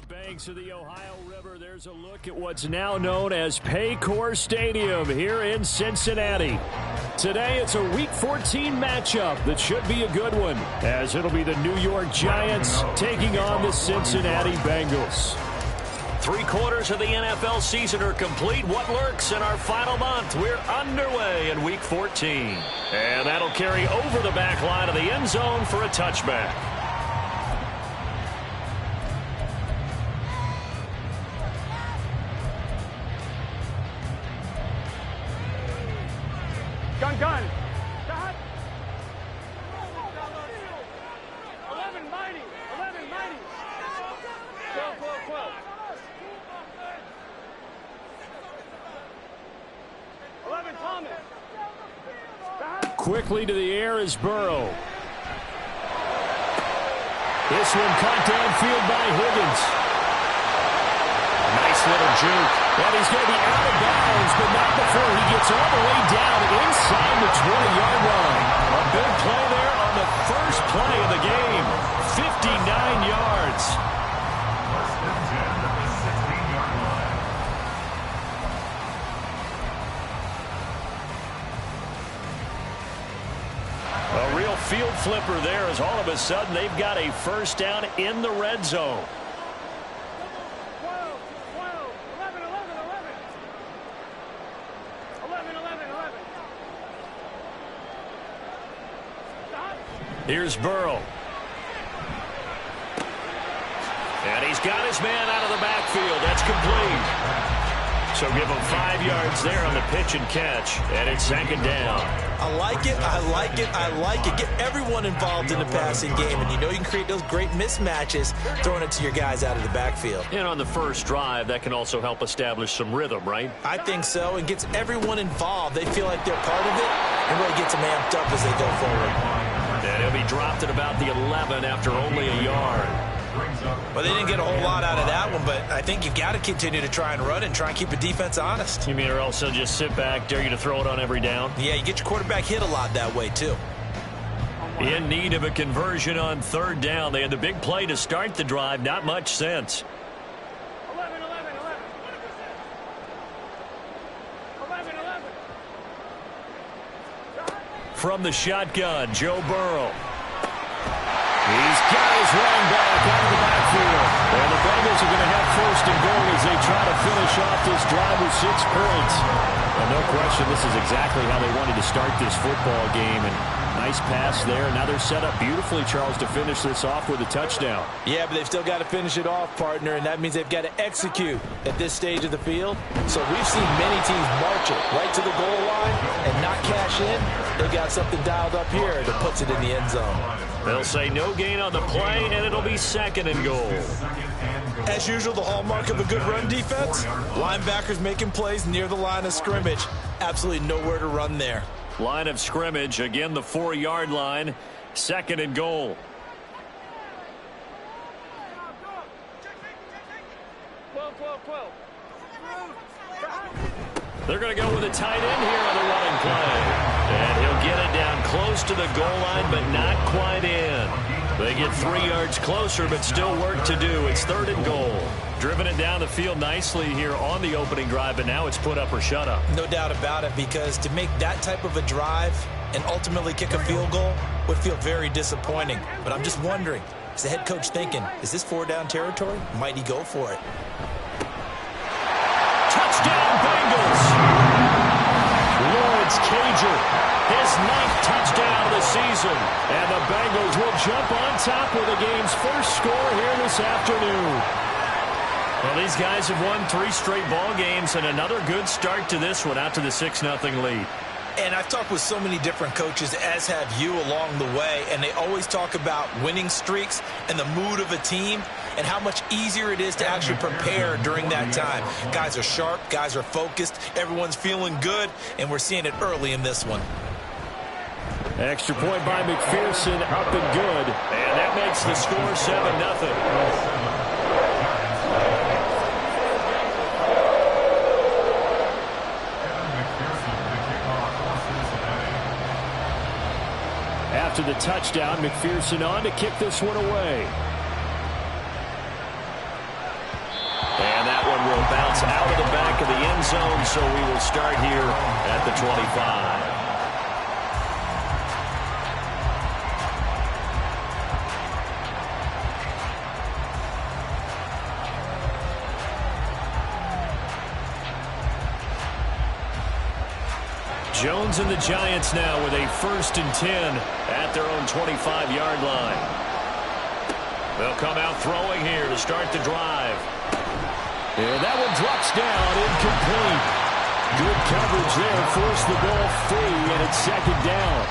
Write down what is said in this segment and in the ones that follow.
the banks of the Ohio River, there's a look at what's now known as Paycor Stadium here in Cincinnati. Today, it's a Week 14 matchup that should be a good one, as it'll be the New York Giants taking on the Cincinnati Bengals. 3/4 of the NFL season are complete. What lurks in our final month? We're underway in Week 14. And that'll carry over the back line of the end zone for a touchback. Gun. Stop. 11 mighty. 12. 11 Thomas. Quickly to the air is Burrow. This one caught downfield by Higgins. Nice little juke. And he's going to be out of bounds, but not before he gets all the way down inside the 20-yard line. A big play there on the first play of the game. 59 yards. A real field flipper there, as all of a sudden they've got a first down in the red zone. Here's Burrow. And he's got his man out of the backfield. That's complete. So give him 5 yards there on the pitch and catch. And it's second down. I like it. Get everyone involved in the passing game. And you know you can create those great mismatches throwing it to your guys out of the backfield. And on the first drive, that can also help establish some rhythm, right? I think so. And gets everyone involved. They feel like they're part of it. And really gets them amped up as they go forward. And he'll be dropped at about the 11 after only a yard. Well, they didn't get a whole lot out of that one, but I think you've got to continue to try and run and try and keep the defense honest. You mean or else they'll just sit back, dare you to throw it on every down? Yeah, you get your quarterback hit a lot that way, too. In need of a conversion on third down. They had the big play to start the drive. Not much sense. 11. From the shotgun, Joe Burrow. He's got his running back out of the backfield. And the Bengals are going to have first and goal as they try to finish off this drive with 6 points. And no question, this is exactly how they wanted to start this football game. And nice pass there. Now they're set up beautifully, Charles, to finish this off with a touchdown. Yeah, but they've still got to finish it off, partner, and that means they've got to execute at this stage of the field. So we've seen many teams march it right to the goal line and not cash in. They got something dialed up here that puts it in the end zone. They'll say no gain on the play, and it'll be second and goal. As usual, the hallmark of a good run defense, linebackers making plays near the line of scrimmage. Absolutely nowhere to run there. Line of scrimmage, again the 4-yard line, second and goal. They're going to go with a tight end here on the running play. And he'll get it down close to the goal line, but not quite in. They get 3 yards closer, but still work to do. It's third and goal. Driven it down the field nicely here on the opening drive, but now it's put up or shut up. No doubt about it, because to make that type of a drive and ultimately kick a field goal would feel very disappointing. But I'm just wondering, is the head coach thinking, is this 4-down territory? Might he go for it? Touchdown, Bengals! Lawrence Cager, his 9th touchdown of the season. And the Bengals will jump on top with the game's first score here this afternoon. Well, these guys have won 3 straight ball games, and another good start to this one out to the 6-0 lead. And I've talked with so many different coaches, as have you along the way, and they always talk about winning streaks and the mood of a team and how much easier it is to actually prepare during that time. Guys are sharp, guys are focused, everyone's feeling good, and we're seeing it early in this one. Extra point by McPherson, up and good. And that makes the score 7-0. After the touchdown, McPherson on to kick this one away. back of the end zone, so we will start here at the 25. Jones and the Giants now with a 1st and 10 at their own 25-yard line. They'll come out throwing here to start the drive. And that one drops down, incomplete. Good coverage there, forced the ball free, and it's 2nd down.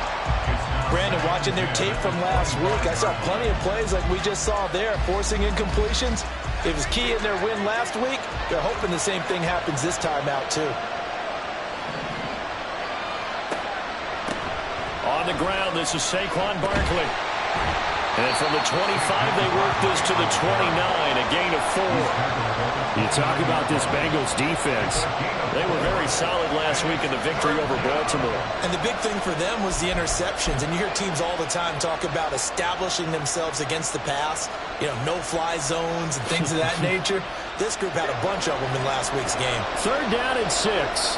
Brandon, watching their tape from last week, I saw plenty of plays like we just saw there, forcing incompletions. It was key in their win last week. They're hoping the same thing happens this time out, too. On the ground, this is Saquon Barkley. And from the 25, they work this to the 29, a gain of 4. You talk about this Bengals defense. They were very solid last week in the victory over Baltimore. And the big thing for them was the interceptions. And you hear teams all the time talk about establishing themselves against the pass, no-fly zones and things of that nature. This group had a bunch of them in last week's game. 3rd down and 6.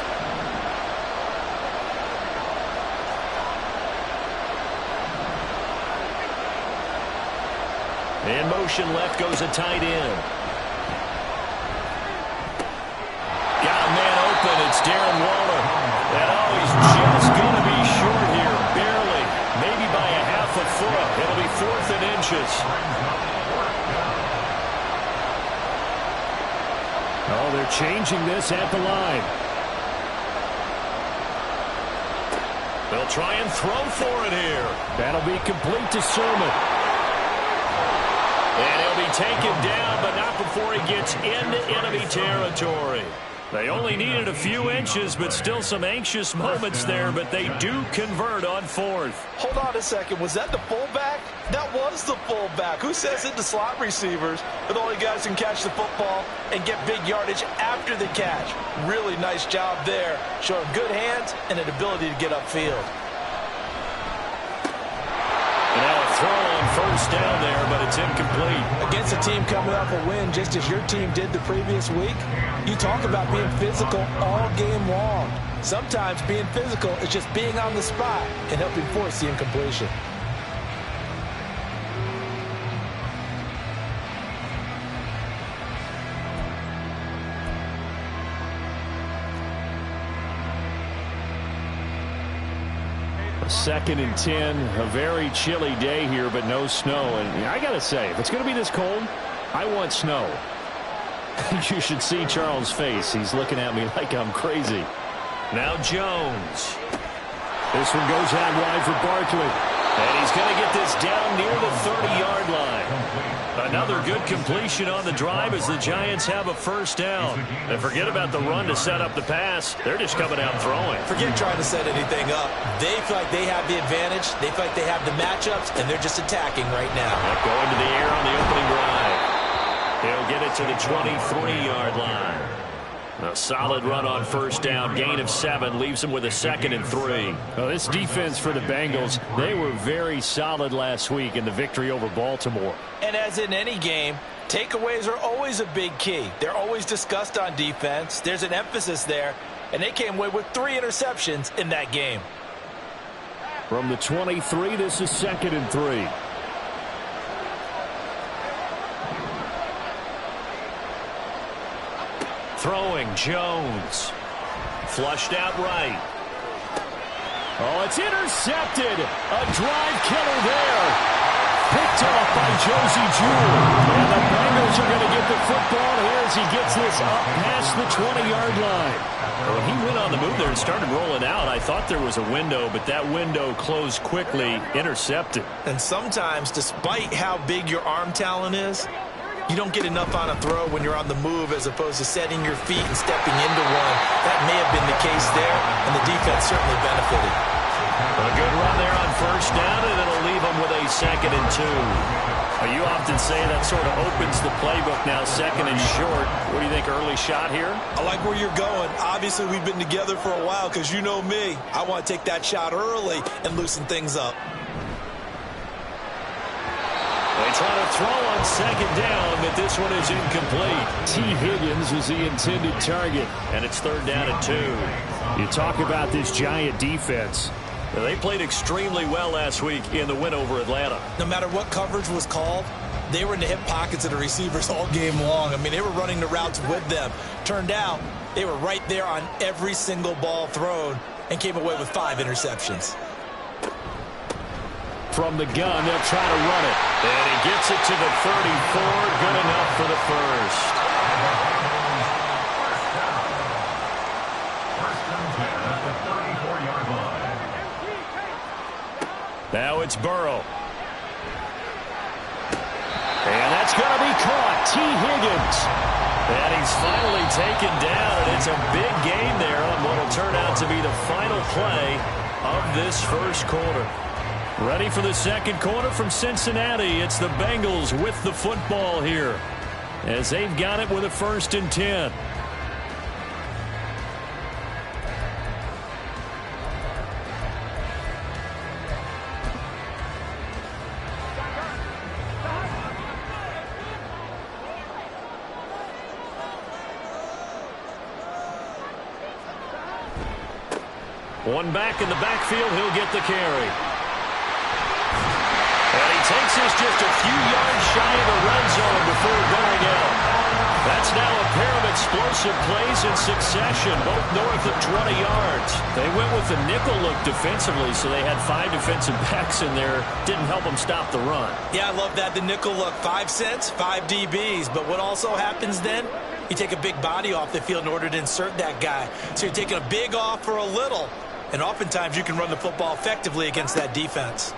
In motion left goes a tight end. Got a man open. It's Darren Waller. And he's just going to be short here. Barely. Maybe by a half a foot. It'll be 4th and inches. Oh, they're changing this at the line. They'll try and throw for it here. That'll be complete to Sermon. And he'll be taken down, but not before he gets into enemy territory. They only needed a few inches, but still some anxious moments there, but they do convert on 4th. Hold on a second. Was that the fullback? That was the fullback. Who says it to slot receivers? But only guys can catch the football and get big yardage after the catch. Really nice job there, showing good hands and an ability to get upfield. And now a throw on 1st down there, but it's incomplete. Against a team coming off a win just as your team did the previous week, you talk about being physical all game long. Sometimes being physical is just being on the spot and helping force the incompletion. Second and 10, a very chilly day here, but no snow. And I got to say, if it's going to be this cold, I want snow. You should see Charles' face. He's looking at me like I'm crazy. Now Jones. This one goes out wide for Barkley. And he's going to get this down near the 30-yard line. Another good completion on the drive as the Giants have a 1st down. And forget about the run to set up the pass. They're just coming out throwing. Forget trying to set anything up. They feel like they have the advantage. They feel like they have the matchups, and they're just attacking right now. Going to the air on the opening drive. He'll get it to the 23-yard line. A solid run on 1st down. Gain of 7 leaves them with a 2nd and 3. Well, this defense for the Bengals, they were very solid last week in the victory over Baltimore. And as in any game, takeaways are always a big key. They're always discussed on defense. There's an emphasis there, and they came away with 3 interceptions in that game. From the 23, this is 2nd and 3. Throwing, Jones. Flushed out right. Oh, it's intercepted. A drive killer there. Picked off by Josie Jewell. And the Bengals are going to get the football here as he gets this up past the 20-yard line. When he went on the move there and started rolling out, I thought there was a window, but that window closed quickly, intercepted. And sometimes, despite how big your arm talent is, you don't get enough on a throw when you're on the move as opposed to setting your feet and stepping into one. That may have been the case there, and the defense certainly benefited. A good run there on 1st down, and it'll leave them with a 2nd and 2. Well, you often say that sort of opens the playbook now, 2nd and short. What do you think, early shot here? I like where you're going. Obviously, we've been together for a while because you know me. I want to take that shot early and loosen things up. They They try to throw on second down, but this one is incomplete. T. Higgins was the intended target. And it's 3rd down and 2. You talk about this Giant defense. Now, they played extremely well last week in the win over Atlanta. No matter what coverage was called, they were in the hip pockets of the receivers all game long. I mean, they were running the routes with them. Turned out, they were right there on every single ball thrown and came away with 5 interceptions. From the gun, they'll try to run it. And he gets it to the 34. Good enough for the first. Now it's Burrow. And that's going to be caught. T. Higgins. And he's finally taken down, and it's a big gain there on what will turn out to be the final play of this first quarter. Ready for the second quarter from Cincinnati. It's the Bengals with the football here as they've got it with a 1st and 10. One back in the backfield, he'll get the carry. And he takes this just a few yards shy of the red zone before going out. That's now a pair of explosive plays in succession, both north of 20 yards. They went with the nickel look defensively, so they had 5 defensive backs in there. Didn't help them stop the run. Yeah, I love that, the nickel look. 5 cents, 5 DBs. But what also happens then? You take a big body off the field in order to insert that guy. So you're taking a big off for a little. And oftentimes you can run the football effectively against that defense.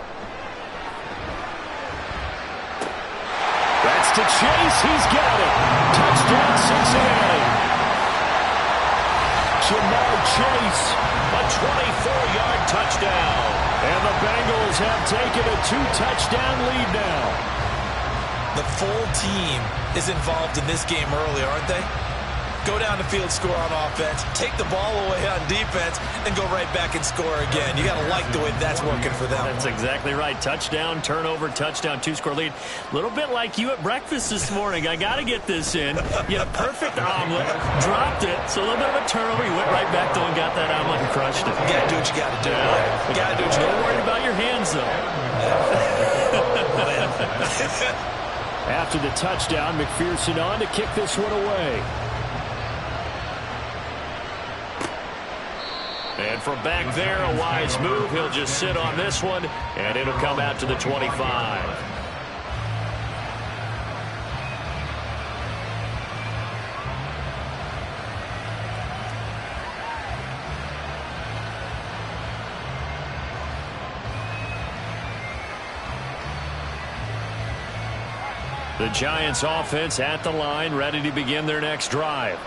That's to Chase. He's got it. Touchdown, Cincinnati. Jamar Chase. A 24-yard touchdown. And the Bengals have taken a 2-touchdown lead now. The full team is involved in this game early, aren't they? Go down the field, score on offense, take the ball away on defense, and go right back and score again. You got to like the way that's working for them. That's exactly right. Touchdown, turnover, touchdown, 2-score lead. A little bit like you at breakfast this morning. I got to get this in. You had a perfect omelet, dropped it, so a little bit of a turnover. You went right back though and got that omelet and crushed it. You got to do what you got to do. Yeah. You got to do what you got to do. Don't worry about your hands, though. After the touchdown, McPherson on to kick this one away. And from back there, a wise move. He'll just sit on this one, and it'll come out to the 25. The Giants offense at the line, ready to begin their next drive.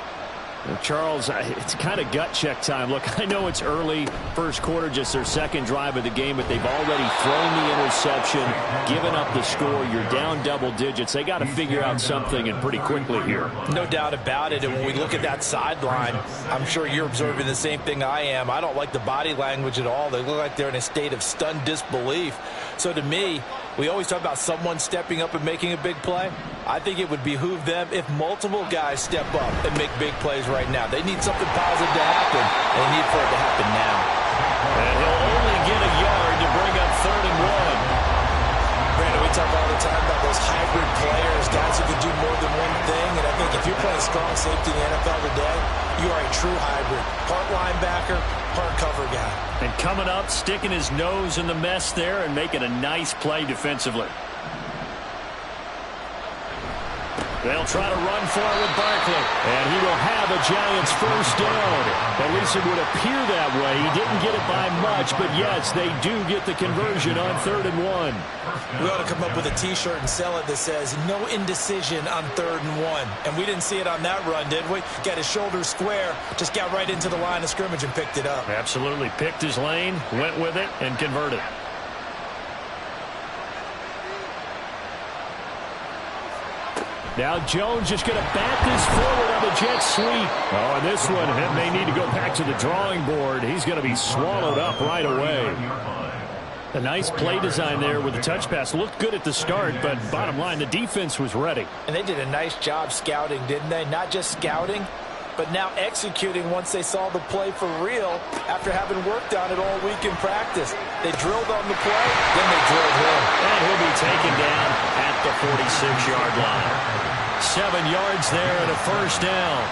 Well, Charles, it's kind of gut check time. Look, I know it's early, first quarter, just their second drive of the game, but they've already thrown the interception, given up the score. You're down double digits. They got to figure out something, and pretty quickly here. No doubt about it. And when we look at that sideline, I'm sure you're observing the same thing I am. I don't like the body language at all. They look like they're in a state of stunned disbelief. So to me, we always talk about someone stepping up and making a big play. I think it would behoove them if multiple guys step up and make big plays right now. They need something positive to happen, and they need for it to happen now. And he'll only get a yard to bring up 3rd and 1. Brandon, we talk all the time about those hybrid players, guys who can do more than one thing. And I think if you're playing strong safety in the NFL today, you are a true hybrid. Part linebacker, part cover guy. And coming up, sticking his nose in the mess there and making a nice play defensively. They'll try to run for it with Barkley. And he will have a Giants first down. At least it would appear that way. He didn't get it by much, but yes, they do get the conversion on 3rd and 1. We ought to come up with a T-shirt and sell it that says, no indecision on 3rd and 1. And we didn't see it on that run, did we? Got his shoulders square, just got right into the line of scrimmage and picked it up. Absolutely. Picked his lane, went with it, and converted. Now Jones just going to bat this forward on the jet sweep. Oh, and this one may need to go back to the drawing board. He's going to be swallowed up right away. A nice play design there with the touch pass. Looked good at the start, but bottom line, the defense was ready. And they did a nice job scouting, didn't they? Not just scouting, but now executing once they saw the play for real after having worked on it all week in practice. They drilled on the play, then they drilled him. And he'll be taken down at the 46-yard line. 7 yards there and a first down.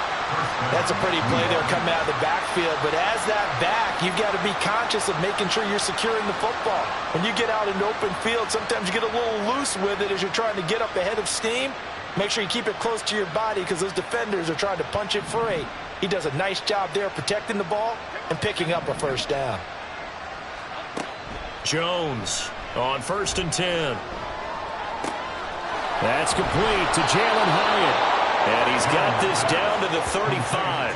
That's a pretty play there coming out of the backfield, but as that back, you've got to be conscious of making sure you're securing the football. When you get out in open field, sometimes you get a little loose with it as you're trying to get up ahead of steam. Make sure you keep it close to your body because those defenders are trying to punch it free. He does a nice job there protecting the ball and picking up a first down. Jones on 1st and 10. That's complete to Jalen Hyatt. And he's got this down to the 35.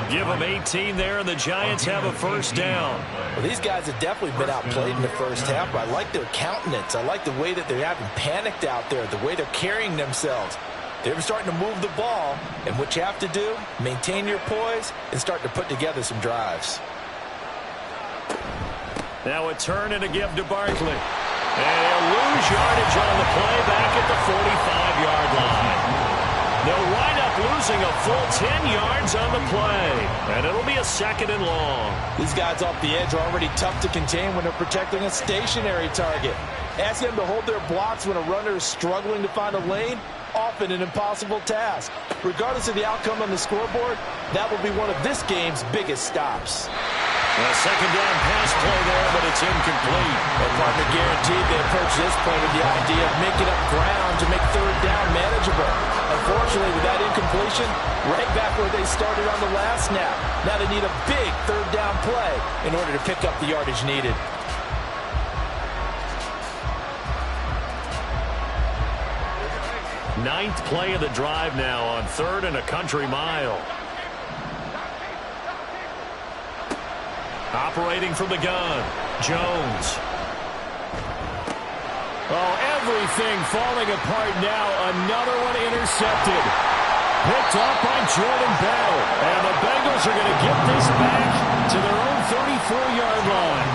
Give him 18 there, and the Giants have a first down. Well, these guys have definitely been outplayed in the first half, but I like their countenance. I like the way that they haven't panicked out there, the way they're carrying themselves. They're starting to move the ball, and what you have to do, maintain your poise and start to put together some drives. Now a turn and a give to Barkley. And he'll lose yardage on the play back at the 45-yard line. They'll wind up losing a full 10 yards on the play. And it'll be a 2nd and long. These guys off the edge are already tough to contain when they're protecting a stationary target. Ask them to hold their blocks when a runner is struggling to find a lane. Often an impossible task. Regardless of the outcome on the scoreboard, that will be one of this game's biggest stops. A 2nd down pass play there, but it's incomplete. And partner guaranteed they approach this play with the idea of making up ground to make 3rd down manageable. Unfortunately, with that incompletion, right back where they started on the last snap. Now they need a big 3rd down play in order to pick up the yardage needed. Ninth play of the drive now on 3rd and a country mile. Operating from the gun, Jones. Oh, everything falling apart now. Another one intercepted. Picked up by Jordan Bell. And the Bengals are going to get this back to their own 34-yard line.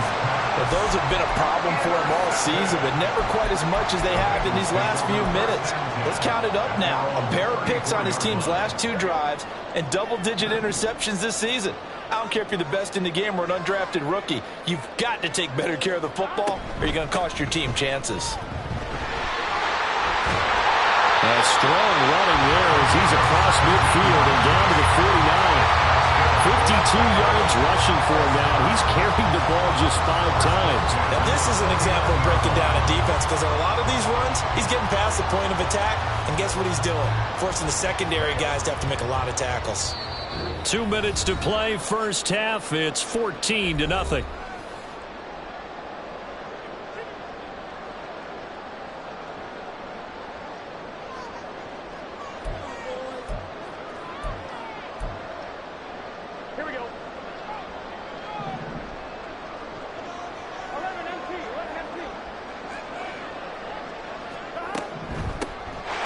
Well, those have been a problem for them all season, but never quite as much as they have in these last few minutes. Let's count it up now. A pair of picks on his team's last 2 drives and double-digit interceptions this season. I don't care if you're the best in the game or an undrafted rookie. You've got to take better care of the football or you're going to cost your team chances. A strong running there as he's across midfield and down to the 49. 52 yards rushing for him now. He's carried the ball just 5 times. Now this is an example of breaking down a defense because on a lot of these runs, he's getting past the point of attack, and guess what he's doing? Forcing the secondary guys to have to make a lot of tackles. 2 minutes to play, first half. It's 14-0. Here we go. 11 MT.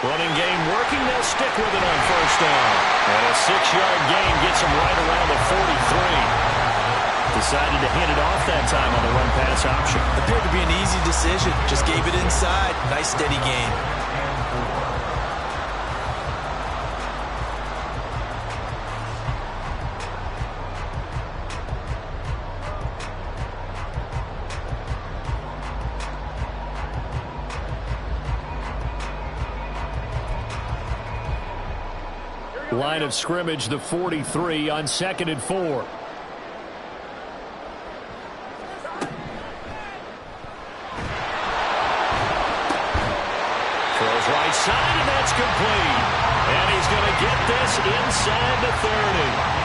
Running game working. They'll stick with it on first down. And a 6-yard gain gets him right around the 43. Decided to hand it off that time on the run-pass option. Appeared to be an easy decision. Just gave it inside. Nice steady gain. Line of scrimmage, the 43 on 2nd and 4. Throws right side, and that's complete. And he's going to get this inside the 30.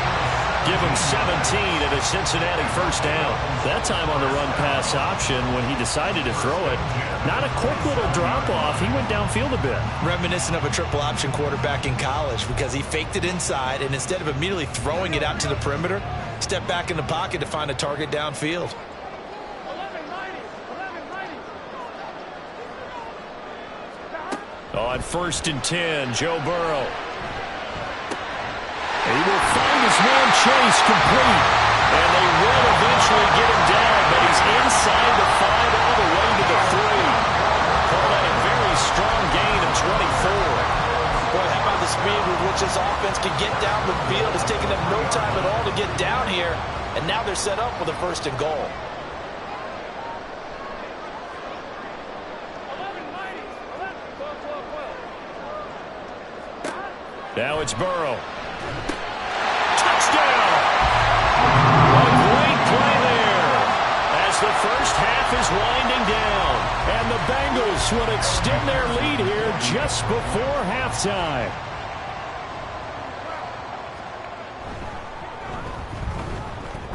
Give him 17 at a Cincinnati first down. That time on the run-pass option when he decided to throw it. Not a quick little drop-off. He went downfield a bit. Reminiscent of a triple option quarterback in college because he faked it inside, and instead of immediately throwing it out to the perimeter, stepped back in the pocket to find a target downfield. 11 On 1st and 10, Joe Burrow. He will find his man Chase complete. And they will eventually get him down, but he's inside the 5 all the way to the 3. Call that a very strong gain of 24. Boy, how about the speed with which this offense can get down the field? It's taken them no time at all to get down here, and now they're set up with a 1st and goal. 11 mighty. 11, 12, 12, 12. Now it's Burrow. Touchdown! A great play there as the first half is winding down. And the Bengals would extend their lead here just before halftime.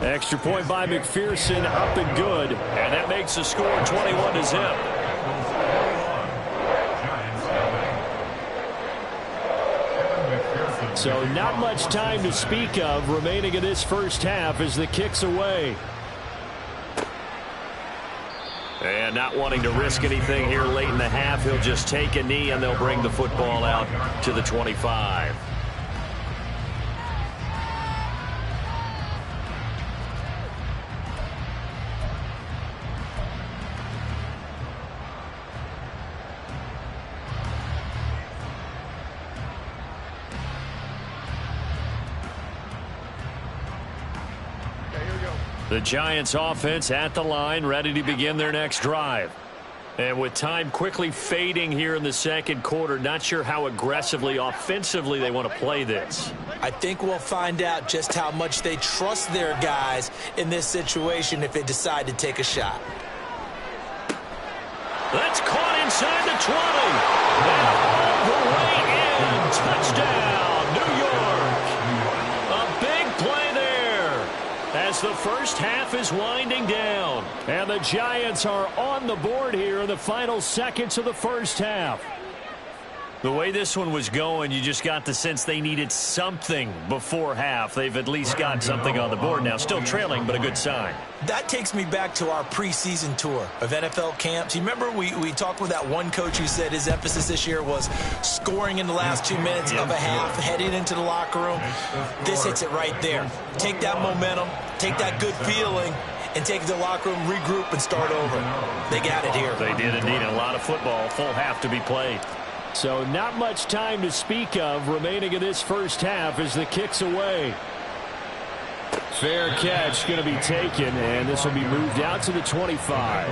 Extra point by McPherson, up and good. And that makes the score 21-0. So not much time to speak of remaining in this first half as the kick's away. And not wanting to risk anything here late in the half, he'll just take a knee and they'll bring the football out to the 25. The Giants offense at the line, ready to begin their next drive. And with time quickly fading here in the second quarter, not sure how aggressively, offensively they want to play this. I think we'll find out just how much they trust their guys in this situation if they decide to take a shot. That's caught inside the 20. And all the way in. Touchdown, New York. A big play there as the first half is winding down. And the Giants are on the board here in the final seconds of the first half. The way this one was going, you just got the sense they needed something before half. They've at least got something on the board now. Still trailing, but a good sign. That takes me back to our preseason tour of NFL camps. You remember we talked with that one coach who said his emphasis this year was scoring in the last 2 minutes of a half, heading into the locker room. This hits it right there. Take that momentum, take that good feeling, and take it to the locker room, regroup, and start over. They got it here. They did indeed. A lot of football, full half to be played. So not much time to speak of remaining in this first half as the kick's away. Fair catch going to be taken, and this will be moved out to the 25.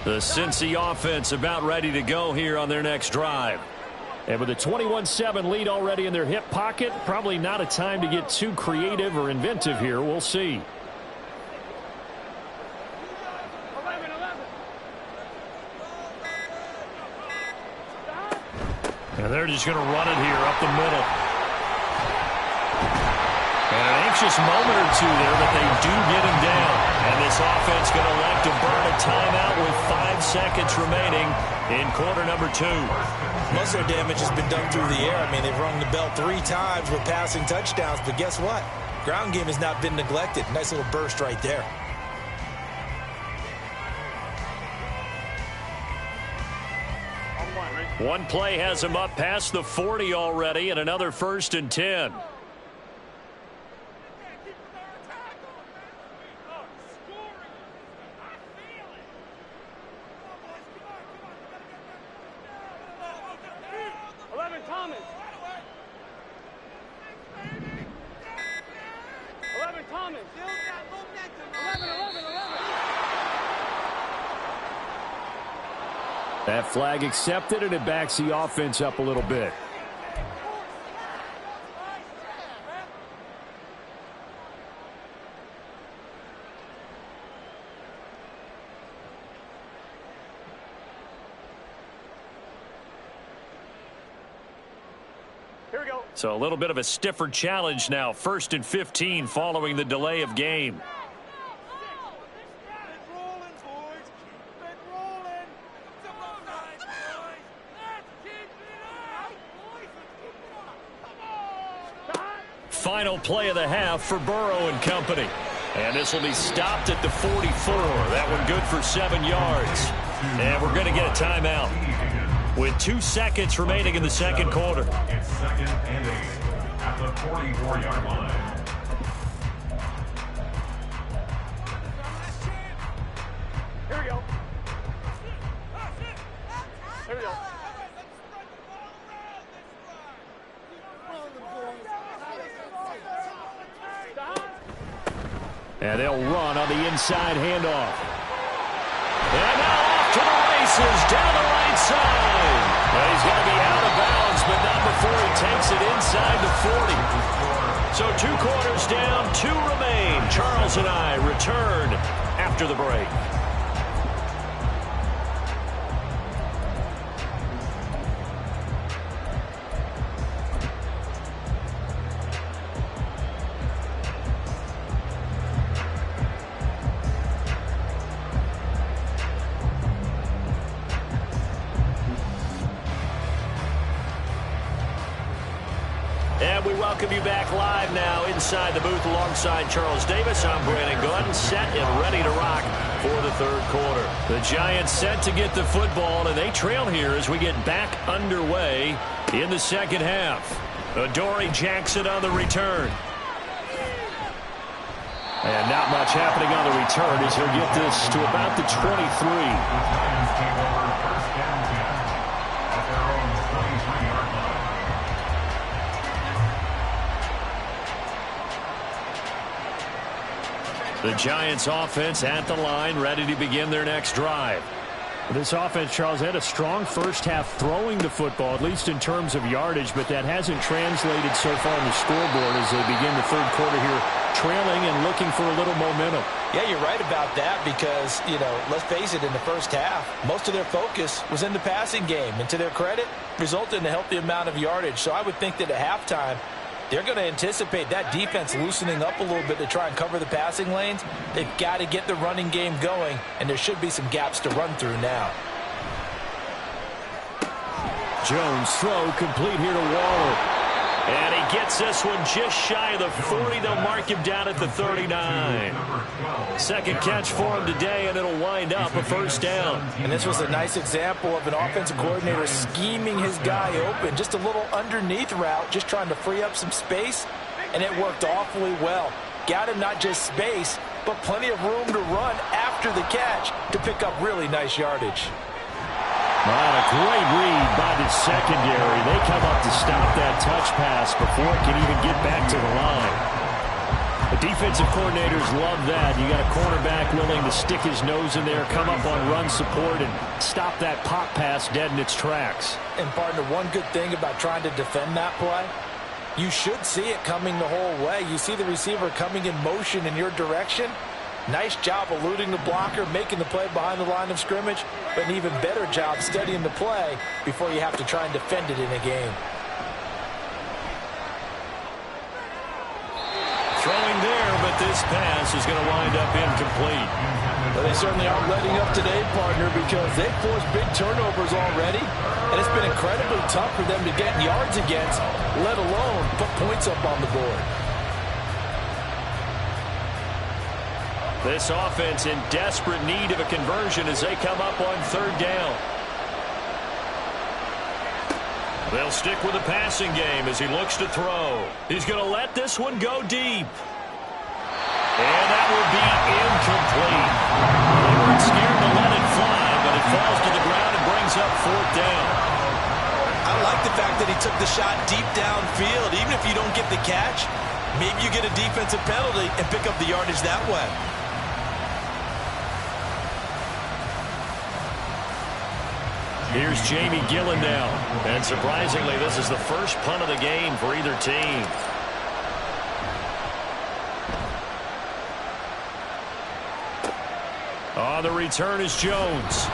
The Cincy offense about ready to go here on their next drive. And with a 21-7 lead already in their hip pocket, probably not a time to get too creative or inventive here. We'll see. 11, 11. And they're just going to run it here up the middle. And an anxious moment or two there, but they do get him down. And this offense going to elect to burn a timeout with 5 seconds remaining in quarter number 2. Most of their damage has been done through the air. I mean, they've rung the bell 3 times with passing touchdowns, but guess what? Ground game has not been neglected. Nice little burst right there. One play has him up past the 40 already, and another 1st and 10. That flag accepted, and it backs the offense up a little bit. Here we go. So a little bit of a stiffer challenge now. 1st and 15 following the delay of game. Final play of the half for Burrow and company. And this will be stopped at the 44. That one good for 7 yards. And we're going to get a timeout with 2 seconds remaining in the second quarter. It's 2nd and 8 at the 44-yard line. Here we go. Here we go. And they'll run on the inside handoff. And now off to the races down the right side. Well, he's going to be out of bounds, but not before he takes it inside the 40. So 2 quarters down, 2 remain. Charles and I return after the break. And we welcome you back live now inside the booth alongside Charles Davis. I'm Brandon Gunn, set and ready to rock for the 3rd quarter. The Giants set to get the football, and they trail here as we get back underway in the second half. Adoree Jackson on the return. And not much happening on the return as he'll get this to about the 23. The Giants offense at the line, ready to begin their next drive. This offense, Charles, had a strong first half throwing the football, at least in terms of yardage, but that hasn't translated so far on the scoreboard as they begin the 3rd quarter here, trailing and looking for a little momentum. Yeah, you're right about that because, let's face it, in the first half, most of their focus was in the passing game. And to their credit, resulted in a healthy amount of yardage. So I would think that at halftime, they're going to anticipate that defense loosening up a little bit to try and cover the passing lanes. They've got to get the running game going, and there should be some gaps to run through now. Jones throw complete here to Waller. And he gets this one just shy of the 40. They'll mark him down at the 39. Second catch for him today, and it'll wind up a 1st down. And this was a nice example of an offensive coordinator scheming his guy open. Just a little underneath route, just trying to free up some space, and it worked awfully well. Got him not just space, but plenty of room to run after the catch to pick up really nice yardage. A great read by the secondary. They come up to stop that touch pass before it can even get back to the line. The defensive coordinators love that. You got a cornerback willing to stick his nose in there, come up on run support, and stop that pop pass dead in its tracks. And, partner, one good thing about trying to defend that play, you should see it coming the whole way. You see the receiver coming in motion in your direction. Nice job eluding the blocker, making the play behind the line of scrimmage, but an even better job studying the play before you have to try and defend it in a game. Throwing there, but this pass is going to wind up incomplete. Well, they certainly aren't letting up today, partner, because they've forced big turnovers already, and it's been incredibly tough for them to get yards against, let alone put points up on the board. This offense in desperate need of a conversion as they come up on 3rd down. They'll stick with the passing game as he looks to throw. He's going to let this one go deep. And that will be incomplete. They weren't scared to let it fly, but it falls to the ground and brings up 4th down. I like the fact that he took the shot deep downfield. Even if you don't get the catch, maybe you get a defensive penalty and pick up the yardage that way. Here's Jamie Gillen now. And surprisingly, this is the first punt of the game for either team. On the return is Jones.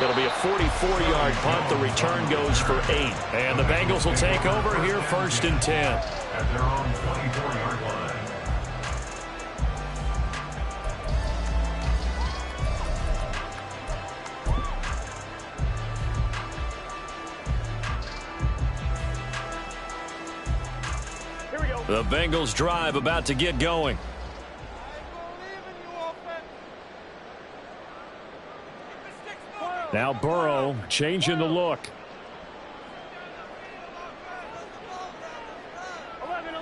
It'll be a 44-yard punt. The return goes for 8. And the Bengals will take over here, 1st and 10. At their own 24-yard line. The Bengals drive about to get going. Now Burrow changing the look. 11.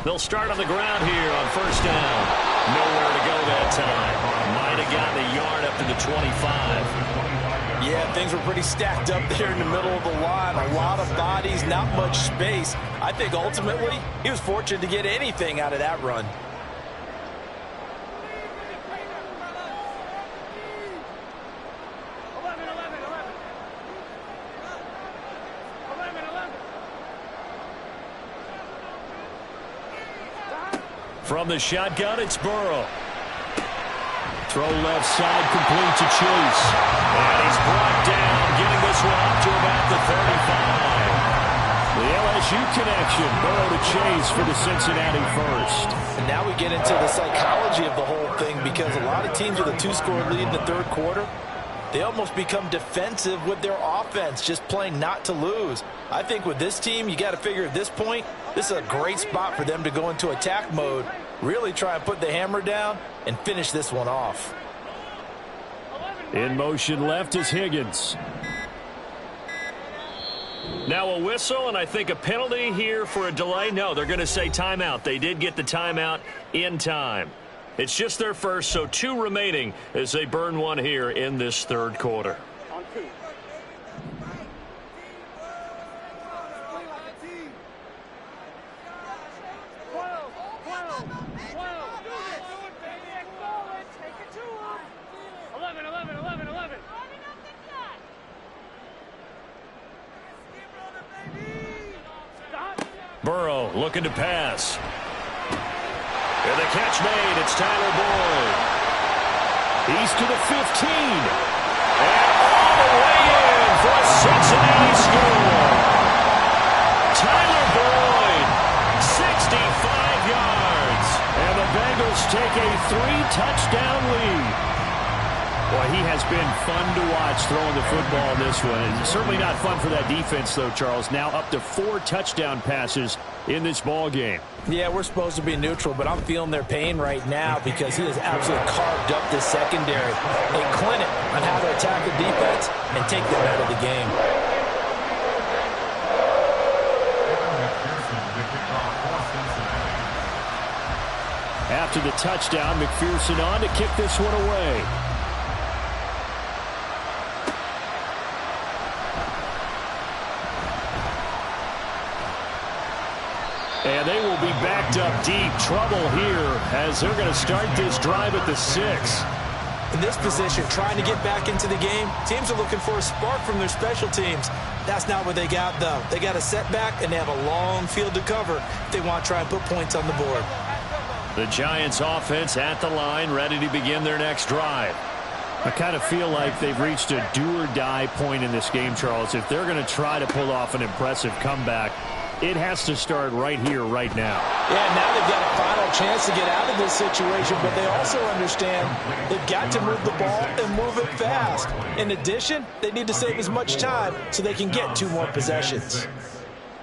They'll start on the ground here on 1st down. Nowhere to go that time. Might have gotten a yard up to the 25. Yeah, things were pretty stacked up there in the middle of the line. A lot of bodies, not much space. I think ultimately he was fortunate to get anything out of that run. From the shotgun, it's Burrow. Throw left side, complete to Chase. And he's brought down, getting this one up to about the 35. The LSU connection, Burrow to Chase for the Cincinnati first. And now we get into the psychology of the whole thing, because a lot of teams with a 2-score lead in the 3rd quarter, they almost become defensive with their offense, just playing not to lose. I think with this team, you got to figure at this point, this is a great spot for them to go into attack mode, really try and put the hammer down and finish this one off. In motion left is Higgins. Now a whistle, and I think a penalty here for a delay. No, they're going to say timeout. They did get the timeout in time. It's just their first, so 2 remaining as they burn one here in this 3rd quarter. On 2. Burrow looking to pass. And the catch made. It's Tyler Boyd. He's to the 15. And all the way in for a Cincinnati score. Tyler Boyd, 65 yards. And the Bengals take a 3-touchdown lead. Boy, he has been fun to watch throwing the football in this one. It's certainly not fun for that defense, though, Charles. Now up to 4 touchdown passes in this ball game. Yeah, we're supposed to be neutral, but I'm feeling their pain right now because he has absolutely carved up this secondary. A clinic on how to attack the defense and take them out of the game. After the touchdown, McPherson on to kick this one away. And they will be backed up deep. Trouble here as they're going to start this drive at the 6. In this position, trying to get back into the game, teams are looking for a spark from their special teams. That's not what they got, though. They got a setback, and they have a long field to cover if they want to try and put points on the board. The Giants offense at the line, ready to begin their next drive. I kind of feel like they've reached a do-or-die point in this game, Charles. If they're going to try to pull off an impressive comeback, it has to start right here, right now. Yeah, now they've got a final chance to get out of this situation, but they also understand they've got to move the ball and move it fast. In addition, they need to save as much time so they can get 2 more possessions.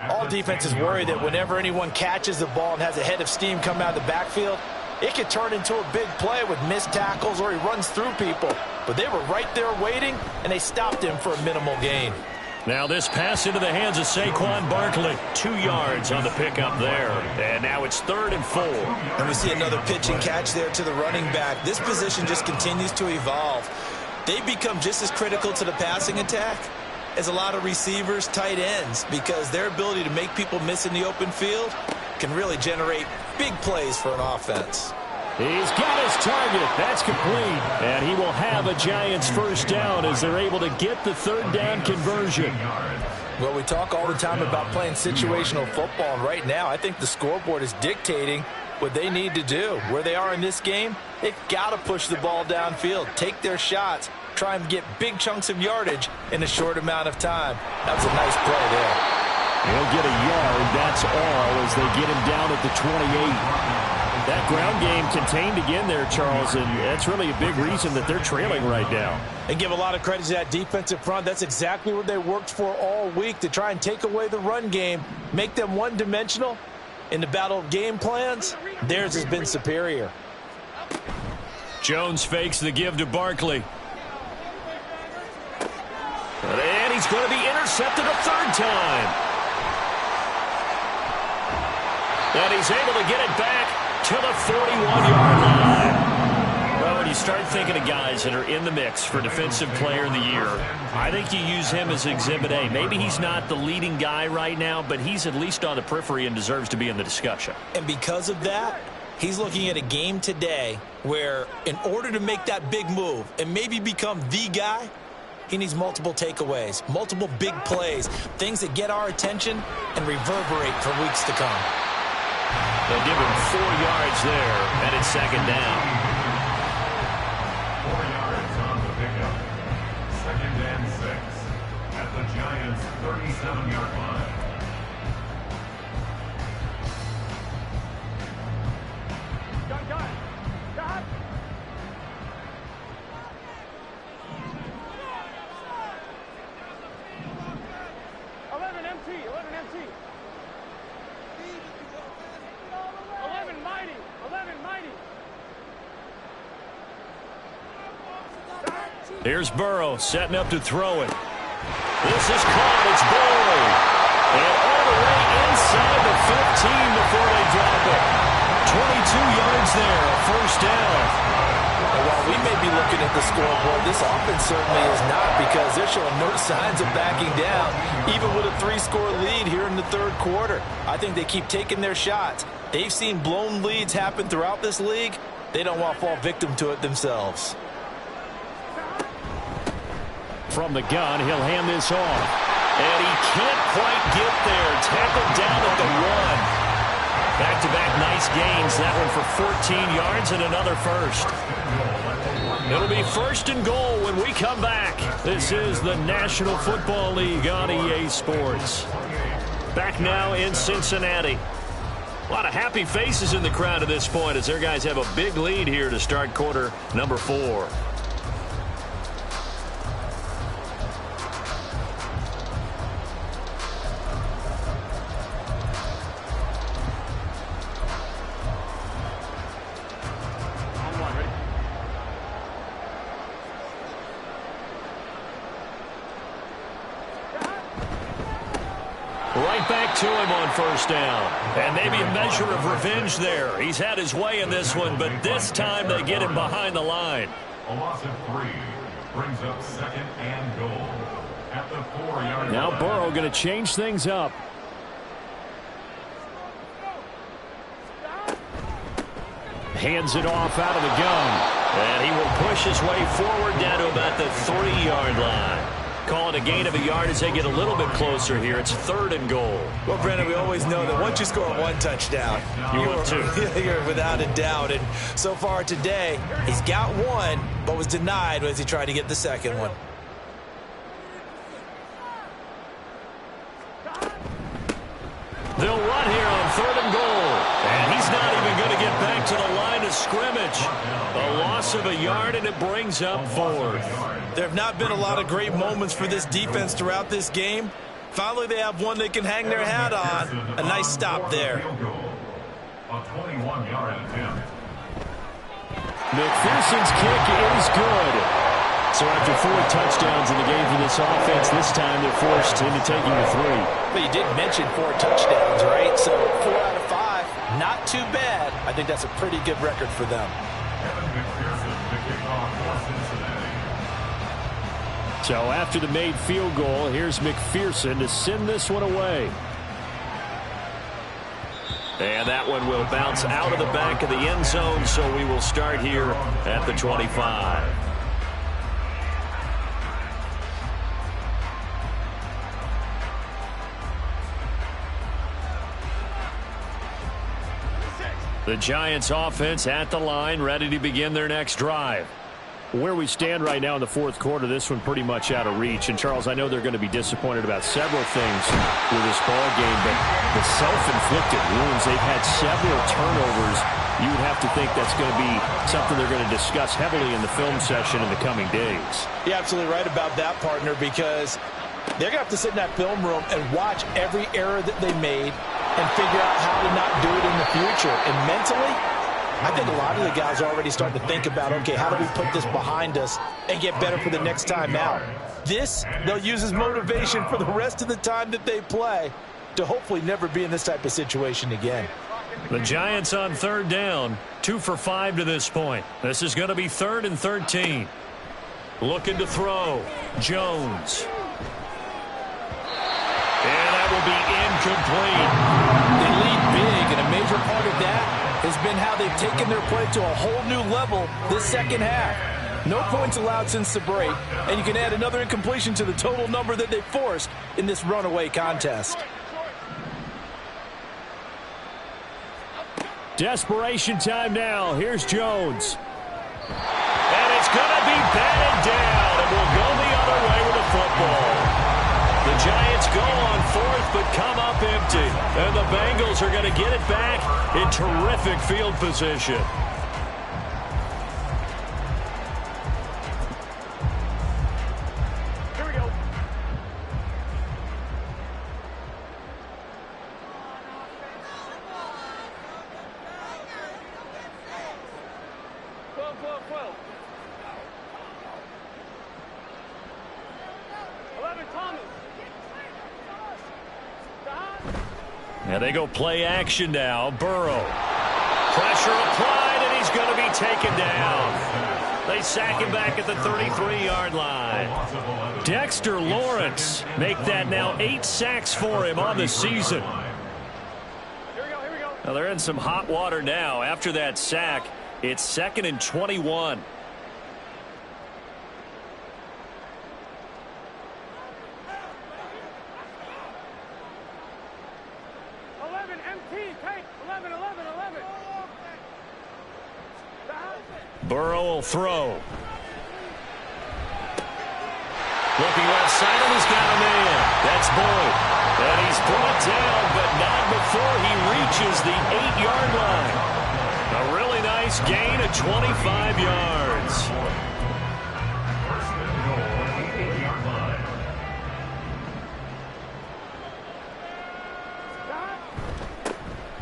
All defenses worry that whenever anyone catches the ball and has a head of steam come out of the backfield, it could turn into a big play with missed tackles or he runs through people. But they were right there waiting, and they stopped him for a minimal gain. Now this pass into the hands of Saquon Barkley. 2 yards on the pickup there. And now it's 3rd and 4. And we see another pitch and catch there to the running back. This position just continues to evolve. They become just as critical to the passing attack as a lot of receivers, tight ends, because their ability to make people miss in the open field can really generate big plays for an offense. He's got his target. That's complete. And he will have a Giants first down as they're able to get the 3rd down conversion. Well, we talk all the time about playing situational football, and right now I think the scoreboard is dictating what they need to do. Where they are in this game, they've got to push the ball downfield, take their shots, try and get big chunks of yardage in a short amount of time. That was a nice play there. He'll get a yard, that's all, as they get him down at the 28. That ground game contained again there, Charles, and that's really a big reason that they're trailing right now. And give a lot of credit to that defensive front. That's exactly what they worked for all week, to try and take away the run game, make them one-dimensional. In the battle of game plans, theirs has been superior. Jones fakes the give to Barkley. And he's going to be intercepted a third time. And he's able to get it back to the 41-yard line. Well, when you start thinking of guys that are in the mix for Defensive Player of the Year, I think you use him as Exhibit A. Maybe he's not the leading guy right now, but he's at least on the periphery and deserves to be in the discussion. And because of that, he's looking at a game today where in order to make that big move and maybe become the guy, he needs multiple takeaways, multiple big plays, things that get our attention and reverberate for weeks to come. They'll give him 4 yards there, and it's second down. 4 yards on the pickup. 2nd and 6 at the Giants' 37-yard line. Gun. 11 MT. 11 mighty. 11 mighty. Here's Burrow setting up to throw it. This is caught. It's Boyd. And all the way inside the 15 before they drop it. 22 yards there, a first down. And while we may be looking at the scoreboard, this offense certainly is not, because they're showing no signs of backing down, even with a 3-score lead here in the third quarter. I think they keep taking their shots. They've seen blown leads happen throughout this league. They don't want to fall victim to it themselves. From the gun, he'll hand this off. And he can't quite get there. Tackled down at the 1. Back-to-back nice gains. That one for 14 yards and another first. It'll be 1st and goal when we come back. This is the National Football League on EA Sports. Back now in Cincinnati. A lot of happy faces in the crowd at this point as their guys have a big lead here to start quarter number 4. Right back to him on first down. And maybe a measure of revenge there. He's had his way in this one, but this time they get him behind the line. A loss of 3 brings up 2nd and goal at the 4-yard line. Now Burrow going to change things up. Hands it off out of the gun. And he will push his way forward down to about the 3-yard line. Call it a gain of a yard as they get a little bit closer here. It's 3rd and goal. Well, Brandon, we always know that once you score 1 touchdown, you're without a doubt. And so far today, he's got 1, but was denied as he tried to get the second one. They'll run here on 3rd and goal. And he's not even going to get back to the line of scrimmage. A loss of a yard, and it brings up 4th. There have not been a lot of great moments for this defense throughout this game. Finally, they have one they can hang their hat on. A nice stop there. A 21-yard attempt. McPherson's kick is good. So after 4 touchdowns in the game for this offense, this time they're forced into taking the 3. But you did mention 4 touchdowns, right? So 4 out of 5, not too bad. I think that's a pretty good record for them. Kevin McPherson to kick off for Cincinnati. So after the made field goal, here's McPherson to send this one away. And that one will bounce out of the back of the end zone, so we will start here at the 25. The Giants offense at the line, ready to begin their next drive. Where we stand right now in the fourth quarter, this one pretty much out of reach. And, Charles, I know they're going to be disappointed about several things with this ball game, but the self-inflicted wounds, they've had several turnovers. You would have to think that's going to be something they're going to discuss heavily in the film session in the coming days. You're absolutely right about that, partner, because they're going to have to sit in that film room and watch every error that they made and figure out how to not do it in the future. And mentally, I think a lot of the guys are already starting to think about, okay, how do we put this behind us and get better for the next time out? This, they'll use as motivation for the rest of the time that they play to hopefully never be in this type of situation again. The Giants on third down, 2 for 5 to this point. This is going to be 3rd and 13. Looking to throw. Jones. And that will be incomplete. They lead big, and a major part of that has been how they've taken their play to a whole new level this second half. No points allowed since the break, and you can add another incompletion to the total number that they forced in this runaway contest. Desperation time now. Here's Jones. And it's going to be batted down, and we'll go the other way with the football. The Giants go on 4th, but come up empty. And the Bengals are going to get it back in terrific field position. Here we go. Twelve. 11, Thomas. And they go play action now. Burrow. Pressure applied, and he's going to be taken down. They sack him back at the 33-yard line. Dexter Lawrence make that now 8 sacks for him on the season. Here we go. Now they're in some hot water now. After that sack, it's 2nd and 21. 11, MT, take 11. Burrow will throw. Looking left side, and he's got a man. That's Boyd. And he's brought down, but not before he reaches the 8-yard line. A really nice gain of 25 yards.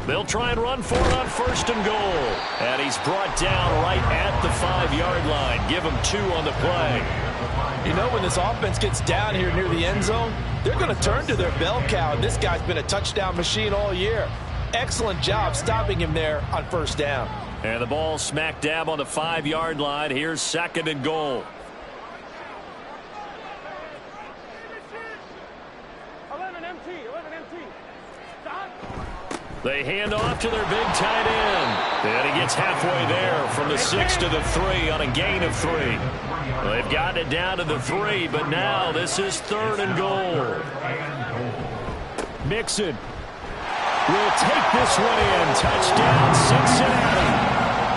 They'll try and run for it on 1st and goal. And he's brought down right at the 5-yard line. Give him 2 on the play. You know, when this offense gets down here near the end zone, they're going to turn to their bell cow. And this guy's been a touchdown machine all year. Excellent job stopping him there on 1st down. And the ball smack dab on the 5-yard line. Here's 2nd and goal. 11, MT. Stop. They hand off to their big tight end. And he gets halfway there from the 6 to the 3 on a gain of 3. Well, they've gotten it down to the 3, but now this is 3rd and goal. Mixon will take this one in. Touchdown, Cincinnati.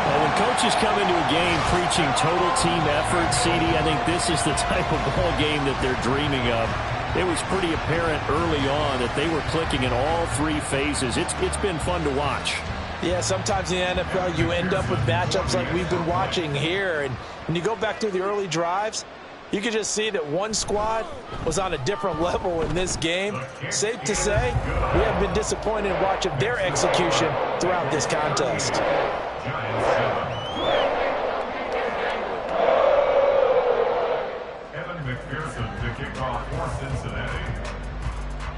Well, when coaches come into a game preaching total team effort, CD, I think this is the type of ball game that they're dreaming of. It was pretty apparent early on that they were clicking in all 3 phases. It's been fun to watch. Yeah, sometimes in the NFL you end up with matchups like we've been watching here. And when you go back to the early drives, you can just see that one squad was on a different level in this game. Safe to say, we have been disappointed in watching their execution throughout this contest.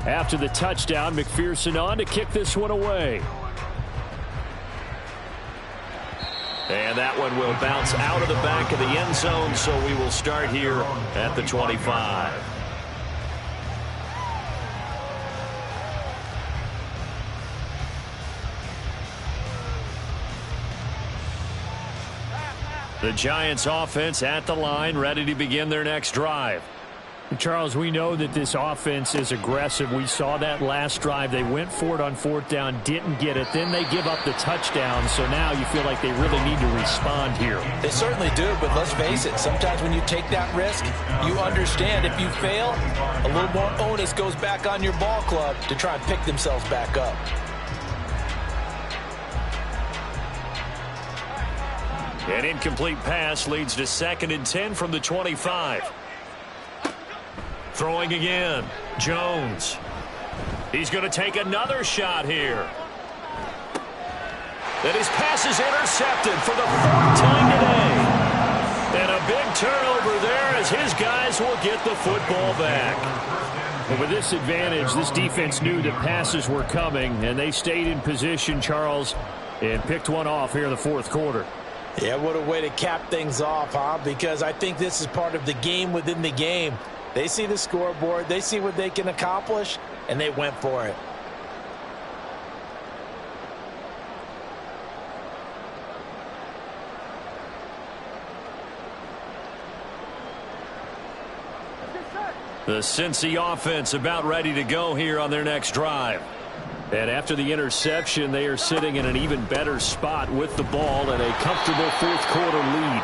After the touchdown, McPherson on to kick this one away. And that one will bounce out of the back of the end zone, so we will start here at the 25. The Giants offense at the line, ready to begin their next drive. Charles, we know that this offense is aggressive. We saw that last drive. They went for it on fourth down, didn't get it. Then they give up the touchdown. So now you feel like they really need to respond here. They certainly do, but let's face it. Sometimes when you take that risk, you understand if you fail, a little more onus goes back on your ball club to try and pick themselves back up. An incomplete pass leads to 2nd and 10 from the 25. Throwing again. Jones. He's going to take another shot here. And his pass is intercepted for the 4th time today. And a big turnover there as his guys will get the football back. Well, with this advantage, this defense knew that passes were coming, and they stayed in position, Charles, and picked one off here in the 4th quarter. Yeah, what a way to cap things off, huh? Because I think this is part of the game within the game. They see the scoreboard, they see what they can accomplish, and they went for it. The Cincy offense about ready to go here on their next drive. And after the interception, they are sitting in an even better spot with the ball and a comfortable 4th quarter lead.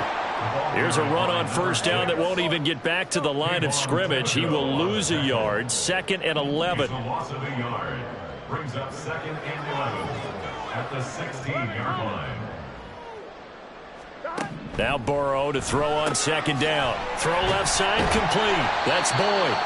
Here's a run on 1st down that won't even get back to the line of scrimmage. He will lose a yard. 2nd and 11. Loss of a yard. Brings up 2nd and 11 at the 16-yard line. Now Burrow to throw on 2nd down. Throw left side complete. That's Boyd.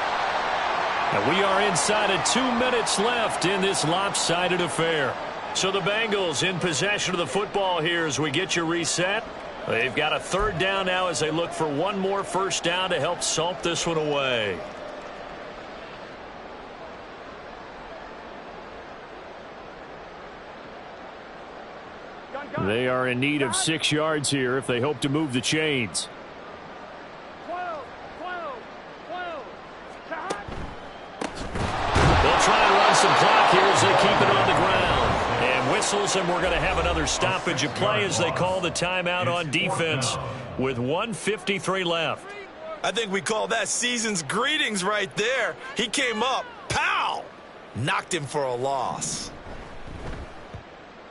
And we are inside of 2 minutes left in this lopsided affair. So the Bengals in possession of the football here as we get you reset. They've got a 3rd down now as they look for one more 1st down to help salt this one away. They are in need of 6 yards here if they hope to move the chains. 12, 12, 12. They'll try and run some clock here as they keep it on the ground. And whistles, and we're going to have another stoppage of play as they call the timeout on defense with 1:53 left. I think we call that season's greetings right there. He came up, pow! Knocked him for a loss.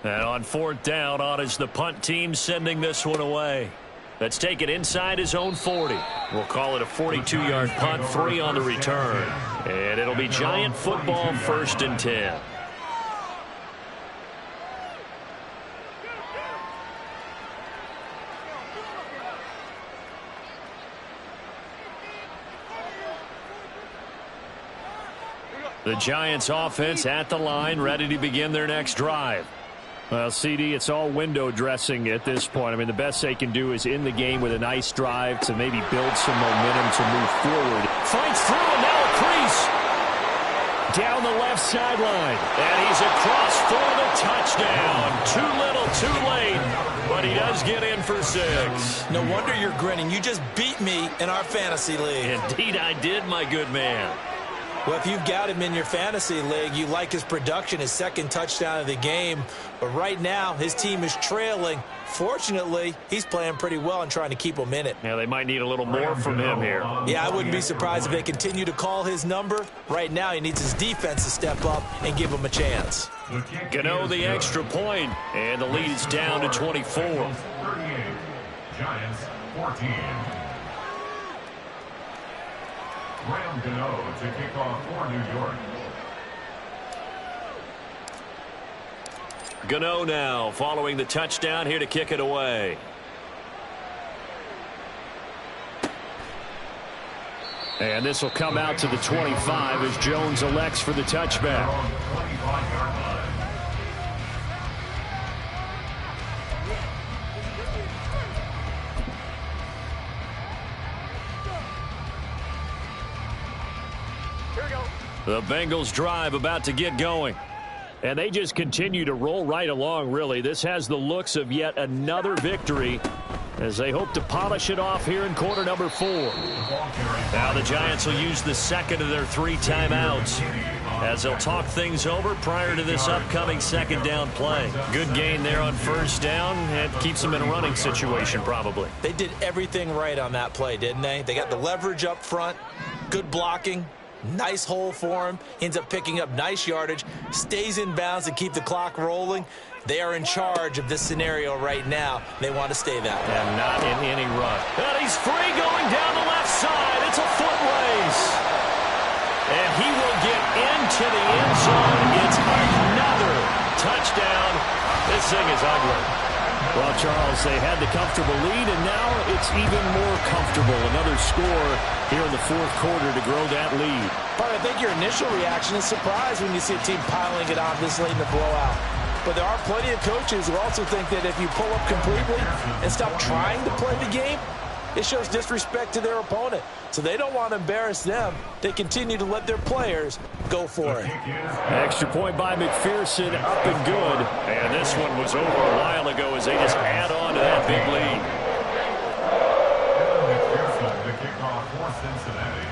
And on 4th down, on is the punt team sending this one away. Let's take it inside his own 40. We'll call it a 42-yard punt, 3 on the return. And it'll be Giant football 1st and 10. The Giants offense at the line, ready to begin their next drive. Well, CD, it's all window dressing at this point. I mean, the best they can do is in the game with a nice drive to maybe build some momentum to move forward. Fights through, and now a crease. Down the left sideline. And he's across for the touchdown. Too little, too late. But he does get in for 6. No wonder you're grinning. You just beat me in our fantasy league. Indeed I did, my good man. Well, if you've got him in your fantasy league, you like his production, his 2nd touchdown of the game. But right now, his team is trailing. Fortunately, he's playing pretty well and trying to keep them in it. Yeah, they might need a little more from him here. Yeah, I wouldn't be surprised if they continue to call his number. Right now, he needs his defense to step up and give him a chance. Gano the extra point, and the lead's down to 24. 38, Giants 14. Graham Gano to kick off for New York. Gano now following the touchdown here to kick it away. And this will come out to the 25 as Jones elects for the touchback. The Bengals drive about to get going. And they just continue to roll right along, really. This has the looks of yet another victory as they hope to polish it off here in quarter number 4. Now the Giants will use the 2nd of their 3 timeouts as they'll talk things over prior to this upcoming 2nd down play. Good gain there on 1st down. It keeps them in a running situation probably. They did everything right on that play, didn't they? They got the leverage up front. Good blocking. Nice hole for him. Ends up picking up nice yardage. Stays in bounds to keep the clock rolling. They are in charge of this scenario right now. They want to stay that way. And not in any run. And he's free going down the left side. It's a foot race. And he will get into the end zone. It's another touchdown. This thing is ugly. Well, Charles, they had the comfortable lead, and now it's even more comfortable. Another score here in the fourth quarter to grow that lead. But I think your initial reaction is surprise when you see a team piling it on this late in the blowout. But there are plenty of coaches who also think that if you pull up completely and stop trying to play the game, it shows disrespect to their opponent. So they don't want to embarrass them. They continue to let their players go for it. Extra point by McPherson, up and good. And this one was over a while ago as they just add on to that big lead. McPherson, the kickoff for Cincinnati.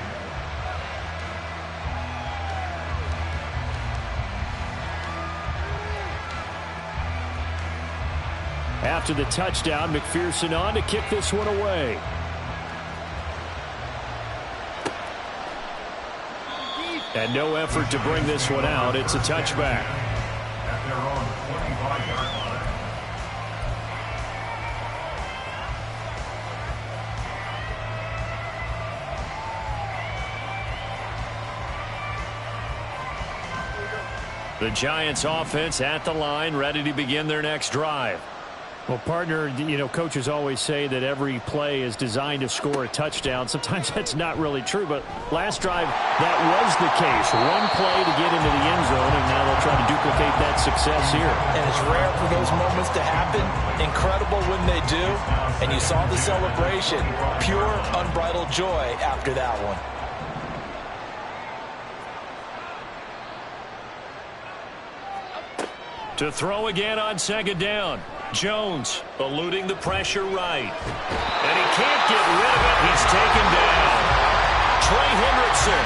After the touchdown, McPherson on to kick this one away. And no effort to bring this one out. It's a touchback. At their own 25-yard line. The Giants offense at the line, ready to begin their next drive. Well, partner, you know, coaches always say that every play is designed to score a touchdown. Sometimes that's not really true, but last drive, that was the case. One play to get into the end zone, and now they'll try to duplicate that success here. And it's rare for those moments to happen. Incredible when they do. And you saw the celebration. Pure, unbridled joy after that one. To throw again on second down. Jones eluding the pressure right. And he can't get rid of it. He's taken down. Trey Hendrickson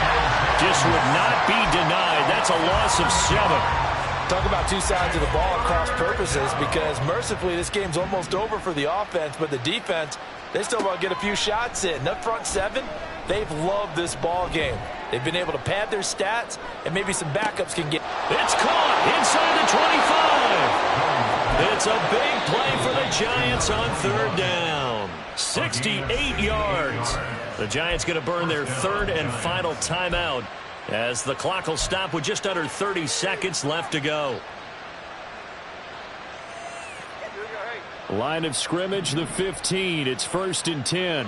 just would not be denied. That's a loss of 7. Talk about two sides of the ball at cross purposes, because mercifully this game's almost over for the offense, but the defense, they still want to get a few shots in. That front seven, they've loved this ball game. They've been able to pad their stats, and maybe some backups can get. It's caught inside the 25. It's a big play for the Giants on third down. 68 yards. The Giants going to burn their third and final timeout as the clock will stop with just under 30 seconds left to go. Line of scrimmage, the 15. It's 1st and 10.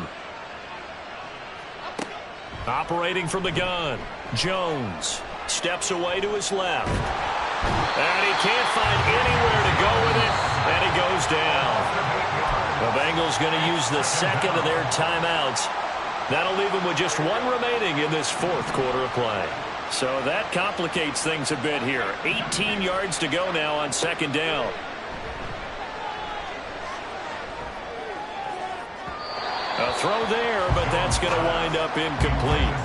Operating from the gun, Jones steps away to his left. And he can't find anywhere to go with it, and he goes down. The Bengals going to use the second of their timeouts. That'll leave them with just one remaining in this fourth quarter of play. So that complicates things a bit here. 18 yards to go now on second down. A throw there, but that's going to wind up incomplete.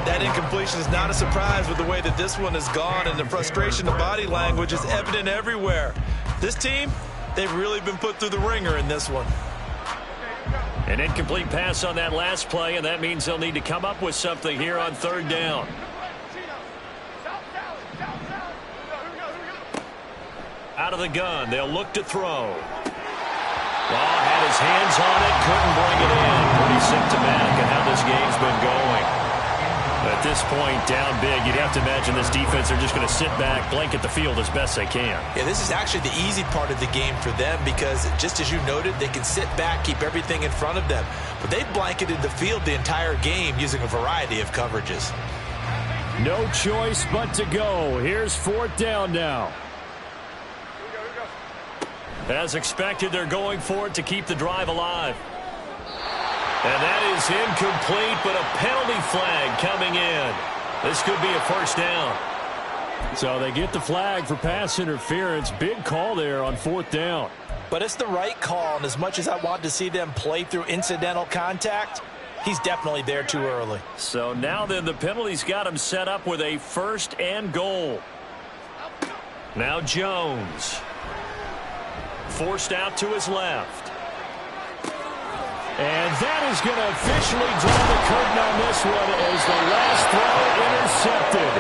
That incompletion is not a surprise with the way that this one has gone, and the frustration of body language is evident everywhere. This team, they've really been put through the ringer in this one. An incomplete pass on that last play, and that means they'll need to come up with something here on third down. Out of the gun, they'll look to throw. Well, had his hands on it, couldn't bring it in. Pretty symptomatic of how this game's been going. At this point, down big, you'd have to imagine this defense are just going to sit back, blanket the field as best they can. Yeah, this is actually the easy part of the game for them, because just as you noted, they can sit back, keep everything in front of them. But they've blanketed the field the entire game using a variety of coverages. No choice but to go. Here's 4th down now. As expected, they're going for it to keep the drive alive. And that is incomplete, but a penalty flag coming in. This could be a first down. So they get the flag for pass interference. Big call there on 4th down. But it's the right call, and as much as I want to see them play through incidental contact, he's definitely there too early. So now then, the penalty's got him set up with a 1st and goal. Now Jones. Forced out to his left. And that is going to officially draw the curtain on this one as the last throw intercepted.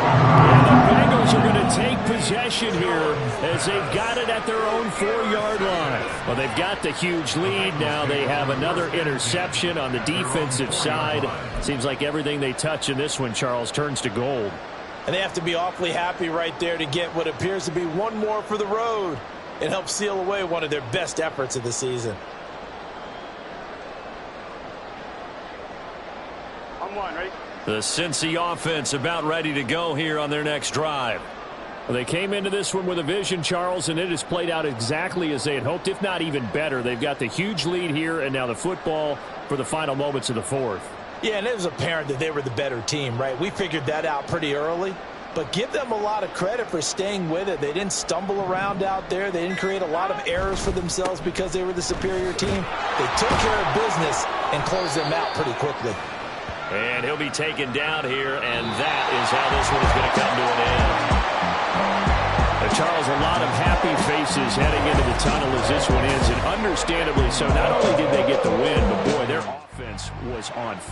And the Bengals are going to take possession here as they've got it at their own 4-yard line. Well, they've got the huge lead. Now they have another interception on the defensive side. Seems like everything they touch in this one, Charles, turns to gold. And they have to be awfully happy right there to get what appears to be one more for the road. It helps seal away one of their best efforts of the season. Ready? The Cincy offense about ready to go here on their next drive. Well, they came into this one with a vision, Charles, and it has played out exactly as they had hoped, if not even better. They've got the huge lead here, and now the football for the final moments of the fourth. Yeah, and it was apparent that they were the better team, right? We figured that out pretty early. But give them a lot of credit for staying with it. They didn't stumble around out there. They didn't create a lot of errors for themselves because they were the superior team. They took care of business and closed them out pretty quickly. And he'll be taken down here, and that is how this one is going to come to an end. Charles, a lot of happy faces heading into the tunnel as this one ends, and understandably so. Not only did they get the win, but boy, their offense was on fire.